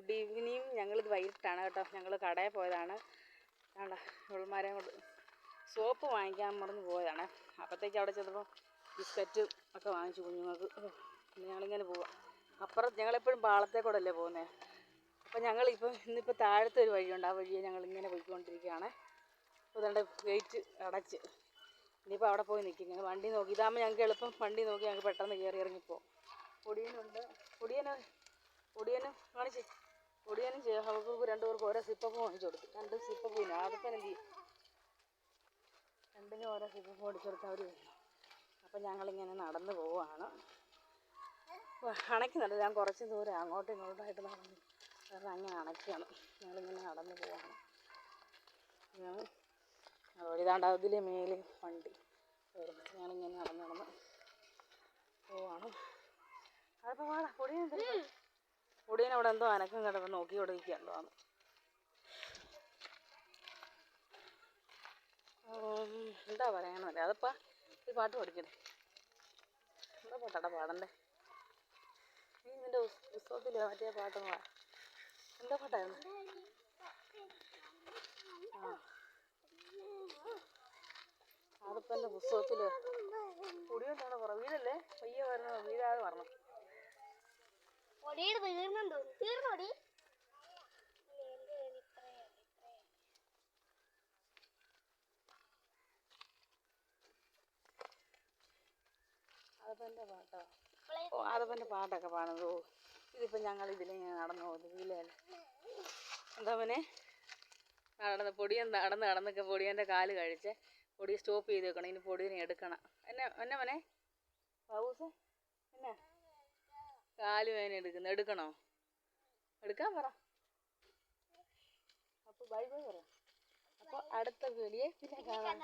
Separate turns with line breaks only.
Good evening. ഞങ്ങളിത് വൈകിട്ടാണ് കേട്ടോ. ഞങ്ങൾ കടയിൽ പോയതാണ്. വേണ്ട ഇവൾമാരെ കൊണ്ട് സോപ്പ് വാങ്ങിക്കാൻ മറന്ന് പോയതാണ്. അപ്പോഴത്തേക്ക് അവിടെ ചെന്നപ്പോൾ ബിസ്ക്കറ്റും ഒക്കെ വാങ്ങിച്ചു കുഞ്ഞുങ്ങൾക്ക്. ഞങ്ങളിങ്ങനെ പോവാം. അപ്പുറം ഞങ്ങളെപ്പോഴും പാളത്തേക്കൂടല്ലേ പോകുന്നത്. അപ്പോൾ ഇന്നിപ്പോൾ താഴത്തെ ഒരു വഴിയുണ്ട്. ആ വഴിയെ ഞങ്ങളിങ്ങനെ പോയിക്കൊണ്ടിരിക്കുകയാണ്. അപ്പോൾ അതുകൊണ്ട് ഗേറ്റ് അടച്ച് ഇനിയിപ്പോൾ അവിടെ പോയി നിൽക്കും. ഞങ്ങൾ വണ്ടി നോക്കി. ഇതാകുമ്പോൾ ഞങ്ങൾക്ക് എളുപ്പം വണ്ടി നോക്കി ഞങ്ങൾക്ക് പെട്ടെന്ന് കയറി ഇറങ്ങിപ്പോവും. പൊടിയനുണ്ട്. പൊടിയനും കാണിച്ച്. പൊടിയനും അവർക്ക് 2 പേർക്ക് ഓരോ സിപ്പപ്പ് വാങ്ങിച്ചു കൊടുത്തു. 2 സിപ്പപ്പ്. ആദ്യത്തെ എന്ത് ചെയ്യും, 2നും ഓരോ സിപ്പപ്പ് മേടിച്ചു കൊടുത്ത് അവർ വന്നു. അപ്പം ഞങ്ങളിങ്ങനെ നടന്ന് പോവുകയാണ്. അണയ്ക്കുന്നുണ്ട്. ഞാൻ കുറച്ച് ദൂരം അങ്ങോട്ടും ഇങ്ങോട്ടായിട്ട് നടന്നു. കാരണം അങ്ങനെ അണയ്ക്കുകയാണ്. ഞങ്ങളിങ്ങനെ നടന്ന് പോവാണ്. ഇതാണ്ട് അതിലെ മേലെ വണ്ടി വരുന്നു. ഞങ്ങളിങ്ങനെ നടന്ന് പോവാണ്. അതിപ്പോൾ വേണം പൊടിയനവിടെ എന്തോ അനക്കം കിടന്ന് നോക്കി കൊടുക്കുകയുണ്ടോ ആണ്. എന്താ പറയാനല്ലേ. അതിപ്പോൾ ഈ പാട്ട് പഠിക്കണേ. എന്താ പാട്ടാടാ പാടണ്ടേ? നീ നിൻ്റെ പുസ്തകത്തിൽ മറ്റേ പാട്ടൊന്നും എന്താ പാട്ടായിരുന്നു? അതിപ്പോൾ എൻ്റെ പുസ്തകത്തിൽ പൊടിയോണ്ടാണ് പറ. വീടല്ലേ പയ്യെ വരുന്നത്. വീഴാതെ പറഞ്ഞു. ആദപ്പൻ്റെ പാട്ടോ? ഓ, ആദപ്പൻ്റെ പാട്ടൊക്കെ പാടുന്നത്. ഓ, ഇതിപ്പോൾ ഞങ്ങൾ ഇതിലിങ്ങനെ നടന്നു പോകുന്നു. വീലല്ലേ എന്താ പിന്നെ പൊടിയൻ നടന്നൊക്കെ പൊടിയൻ്റെ കാല് കഴിച്ച് പൊടി സ്റ്റോപ്പ് ചെയ്ത് വെക്കണം. ഇനി പൊടിയനെ എടുക്കണം. എന്നെ മോനെ ബാബൂസേ, എന്നാ കാല് വേദന എടുക്കണോ? എടുക്കാൻ പറ. അപ്പോൾ ബൈ ബൈ പറ. അപ്പോൾ അടുത്ത വീഡിയോ പിന്നെ കാണാം.